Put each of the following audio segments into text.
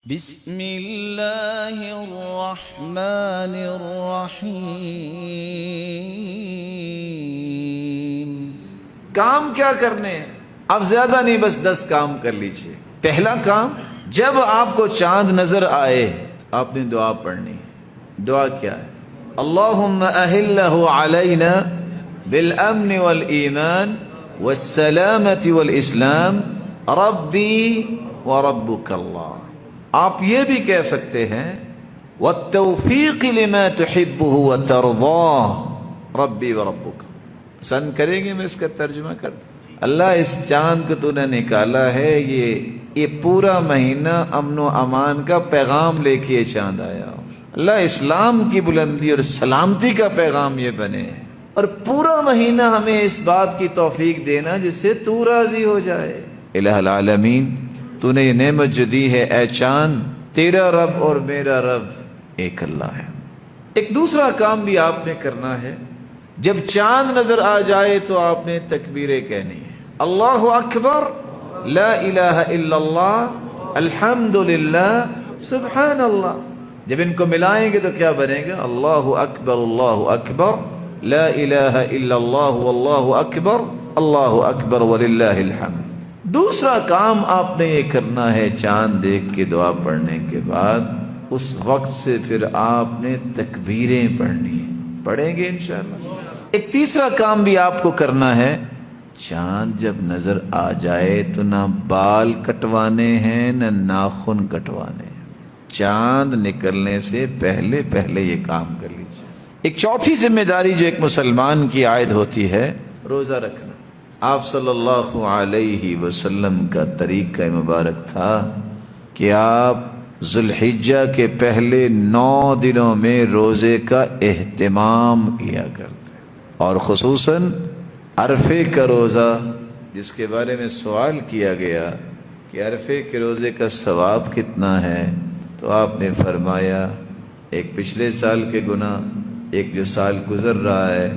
بسم اللہ الرحمن الرحیم۔ کام کیا کرنے ہیں؟ اب زیادہ نہیں، بس 10 کام کر لیجئے۔ پہلا کام، جب آپ کو چاند نظر آئے آپ نے دعا پڑھنی۔ دعا کیا ہے؟ اللہم اہلہ علینا بالامن والایمان والسلامت والاسلام ربی وربک اللہ۔ آپ یہ بھی کہہ سکتے ہیں والتوفیق لما تحبہ وترضاہ ربی وربک۔ پسند کریں گے میں اس کا ترجمہ کر دوں؟ اللہ اس چاند کو تو نے نکالا ہے، یہ پورا مہینہ امن و امان کا پیغام لے کے یہ چاند آیا۔ اللہ اسلام کی بلندی اور سلامتی کا پیغام یہ بنے، اور پورا مہینہ ہمیں اس بات کی توفیق دینا جس سے تو راضی ہو جائے۔ الہ العالمین، تو نے یہ نعمت جو دی ہے اے چاند، تیرا رب اور میرا رب ایک اللہ ہے۔ ایک دوسرا کام بھی آپ نے کرنا ہے، جب چاند نظر آ جائے تو آپ نے تکبیریں کہنی ہے۔ اللہ اکبر، لا الہ الا اللہ، الحمد للہ، سبحان اللہ۔ جب ان کو ملائیں گے تو کیا بنے گا؟ اللہ اکبر، لا الہ الا اللہ، واللہ اکبر وللہ الحمد۔ دوسرا کام آپ نے یہ کرنا ہے، چاند دیکھ کے دعا پڑھنے کے بعد اس وقت سے پھر آپ نے تکبیریں پڑھنی ہیں، پڑھیں گے انشاءاللہ۔ ایک تیسرا کام بھی آپ کو کرنا ہے، چاند جب نظر آ جائے تو نہ بال کٹوانے ہیں نہ ناخن کٹوانے ہیں، چاند نکلنے سے پہلے یہ کام کر لیجیے۔ ایک چوتھی ذمہ داری جو ایک مسلمان کی عائد ہوتی ہے، روزہ رکھنا۔ آپ صلی اللہ علیہ وسلم کا طریقہ مبارک تھا کہ آپ ذوالحجہ کے پہلے 9 دنوں میں روزے کا اہتمام کیا کرتے، اور خصوصاً عرفے کا روزہ، جس کے بارے میں سوال کیا گیا کہ عرفے کے روزے کا ثواب کتنا ہے، تو آپ نے فرمایا ایک پچھلے سال کے گناہ، ایک جو سال گزر رہا ہے،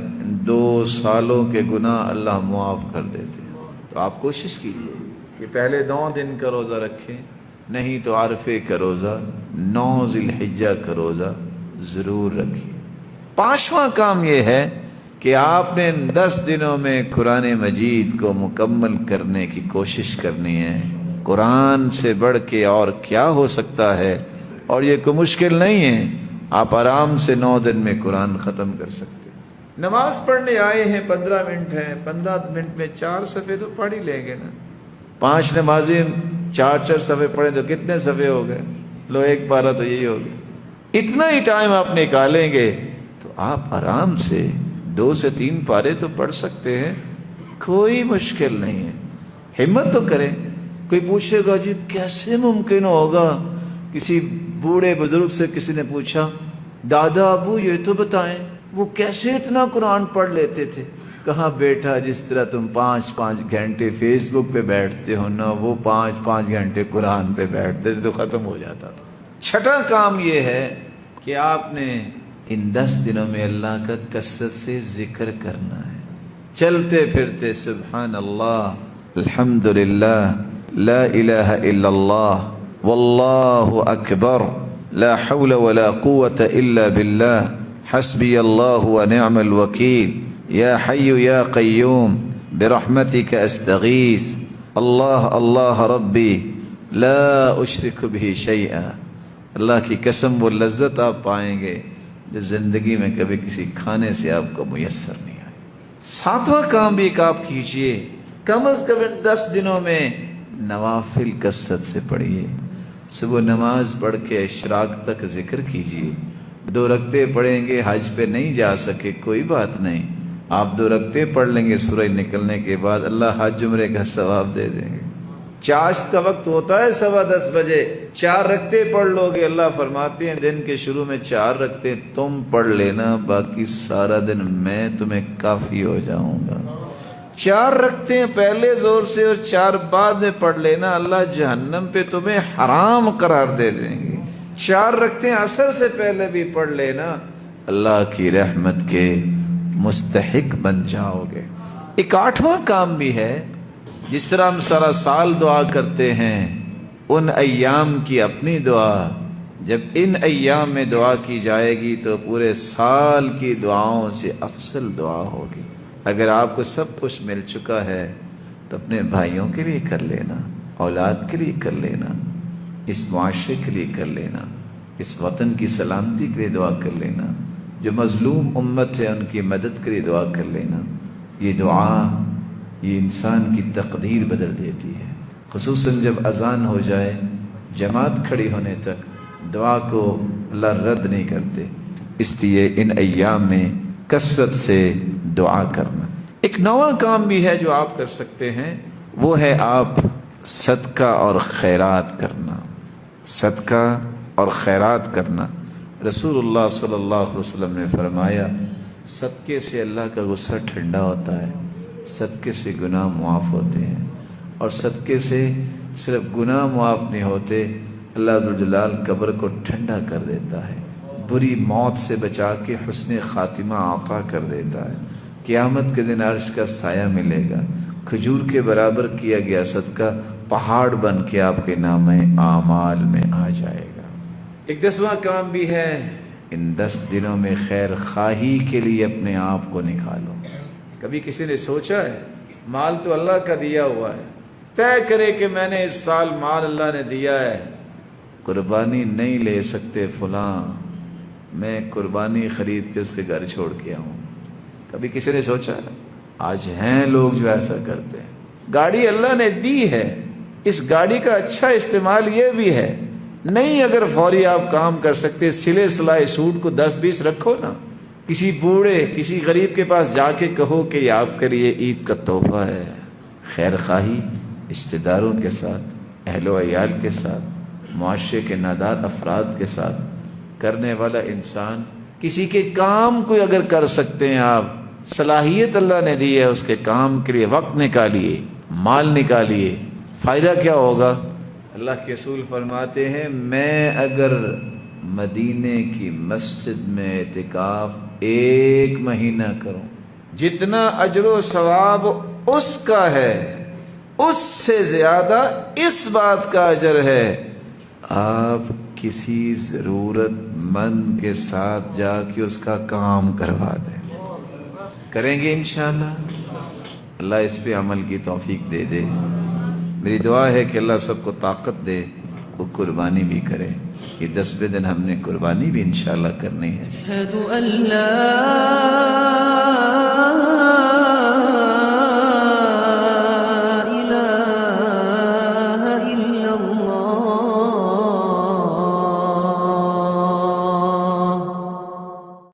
2 سالوں کے گناہ اللہ معاف کر دیتے ہیں۔ تو آپ کوشش کیجیے کہ پہلے 9 دن کا روزہ رکھیں، نہیں تو عرفے کا روزہ، 9 ذی الحجہ کا روزہ ضرور رکھیں۔ 5واں کام یہ ہے کہ آپ نے 10 دنوں میں قرآن مجید کو مکمل کرنے کی کوشش کرنی ہے۔ قرآن سے بڑھ کے اور کیا ہو سکتا ہے، اور یہ کوئی مشکل نہیں ہے، آپ آرام سے 9 دن میں قرآن ختم کر سکتے۔ نماز پڑھنے آئے ہیں، 15 منٹ ہیں، 15 منٹ میں 4 صفحے تو پڑھ ہی لیں گے نا۔ 5 نمازیں 4 صفحے پڑھیں تو کتنے صفحے ہو گئے؟ لو، ایک پارہ تو یہی ہو گیا۔ اتنا ہی ٹائم آپ نکالیں گے تو آپ آرام سے 2 سے 3 پارے تو پڑھ سکتے ہیں، کوئی مشکل نہیں ہے۔ ہمت تو کریں۔ کوئی پوچھے گا جی کیسے ممکن ہوگا؟ کسی بوڑھے بزرگ سے کسی نے پوچھا، دادا ابو یہ تو بتائیں وہ کیسے اتنا قرآن پڑھ لیتے تھے؟ کہا بیٹا، جس طرح تم 5 گھنٹے فیس بک پہ بیٹھتے ہو نا، وہ 5 گھنٹے قرآن پہ بیٹھتے تھے تو ختم ہو جاتا تھا۔ 6واں کام یہ ہے کہ آپ نے ان 10 دنوں میں اللہ کا کثرت سے ذکر کرنا ہے، چلتے پھرتے سبحان اللہ، الحمدللہ، لا الہ الا اللہ، واللہ اکبر، لا حول ولا قوة الا باللہ، حسبی اللہ ونعم الوکیل، یا حی یا قیوم برحمتک استغیث، اللہ ربی لا اشرک بہ شیئا۔ اللہ کی قسم وہ لذت آپ پائیں گے جو زندگی میں کبھی کسی کھانے سے آپ کو میسر نہیں آئی۔ 7واں کام بھی ایک آپ کیجئے، کم از کم 10 دنوں میں نوافل کثرت سے پڑھیے۔ صبح نماز پڑھ کے اشراق تک ذکر کیجئے۔ 2 رکعتیں پڑھیں گے، حج پہ نہیں جا سکے کوئی بات نہیں، آپ 2 رکعتیں پڑھ لیں گے، سورج نکلنے کے بعد اللہ حج عمرے کا ثواب دے دیں گے۔ چاشت کا وقت ہوتا ہے 10:15 بجے، 4 رکعتیں پڑھ لو گے، اللہ فرماتے ہیں دن کے شروع میں 4 رکعتیں تم پڑھ لینا، باقی سارا دن میں تمہیں کافی ہو جاؤں گا۔ 4 رکعتیں پہلے زور سے اور 4 بعد میں پڑھ لینا، اللہ جہنم پہ تمہیں حرام قرار دے دیں گے۔ 4 رکعتیں عصر سے پہلے بھی پڑھ لینا، اللہ کی رحمت کے مستحق بن جاؤ گے۔ ایک 8واں کام بھی ہے، جس طرح ہم سارا سال دعا کرتے ہیں ان ایام کی اپنی دعا، جب ان ایام میں دعا کی جائے گی تو پورے سال کی دعاؤں سے افضل دعا ہوگی۔ اگر آپ کو سب کچھ مل چکا ہے تو اپنے بھائیوں کے لیے کر لینا، اولاد کے لیے کر لینا، اس معاشرے کے لیے کر لینا، اس وطن کی سلامتی کے لیے دعا کر لینا، جو مظلوم امت ہے ان کی مدد کے لیے دعا کر لینا۔ یہ دعا یہ انسان کی تقدیر بدل دیتی ہے، خصوصاً جب اذان ہو جائے جماعت کھڑی ہونے تک دعا کو اللہ رد نہیں کرتے، اس لیے ان ایام میں کثرت سے دعا کرنا۔ ایک نواں کام بھی ہے جو آپ کر سکتے ہیں، وہ ہے آپ صدقہ اور خیرات کرنا۔ صدقہ اور خیرات کرنا، رسول اللہ صلی اللہ علیہ وسلم نے فرمایا صدقے سے اللہ کا غصہ ٹھنڈا ہوتا ہے، صدقے سے گناہ معاف ہوتے ہیں، اور صدقے سے صرف گناہ معاف نہیں ہوتے، اللہ ذوالجلال قبر کو ٹھنڈا کر دیتا ہے، بری موت سے بچا کے حسن خاتمہ عطا کر دیتا ہے، قیامت کے دن عرش کا سایہ ملے گا، کھجور کے برابر کیا گیا صدقہ پہاڑ بن کے آپ کے نامہ اعمال میں آ جائے گا۔ ایک 10واں کام بھی ہے، ان 10 دنوں میں خیر خواہی کے لیے اپنے آپ کو نکالو۔ کبھی کسی نے سوچا ہے مال تو اللہ کا دیا ہوا ہے، طے کرے کہ میں نے اس سال مال اللہ نے دیا ہے، قربانی نہیں لے سکتے فلاں، میں قربانی خرید کے اس کے گھر چھوڑ کے آؤں۔ کبھی کسی نے سوچا ہے؟ آج ہیں لوگ جو ایسا کرتے ہیں۔ گاڑی اللہ نے دی ہے، اس گاڑی کا اچھا استعمال یہ بھی ہے، نہیں اگر فوری آپ کام کر سکتے سلے سلائے سوٹ کو 10-20 رکھو نا، کسی بوڑھے کسی غریب کے پاس جا کے کہو کہ یہ آپ کے لیے عید کا تحفہ ہے۔ خیر خواہی رشتہ داروں کے ساتھ، اہل و عیال کے ساتھ، معاشرے کے نادار افراد کے ساتھ کرنے والا انسان، کسی کے کام کو اگر کر سکتے ہیں آپ، صلاحیت اللہ نے دی ہے اس کے کام کے لیے وقت نکالیے، مال نکالیے، فائدہ کیا ہوگا؟ اللہ کے رسول فرماتے ہیں میں اگر مدینے کی مسجد میں اعتکاف 1 مہینہ کروں، جتنا اجر و ثواب اس کا ہے اس سے زیادہ اس بات کا اجر ہے آپ کسی ضرورت مند کے ساتھ جا کے اس کا کام کروا دیں۔ کریں گے انشاءاللہ؟ اللہ اس پہ عمل کی توفیق دے دے۔ میری دعا ہے کہ اللہ سب کو طاقت دے، وہ قربانی بھی کرے۔ یہ 10ویں دن ہم نے قربانی بھی انشاءاللہ کرنی ہے۔ أشهد أن لا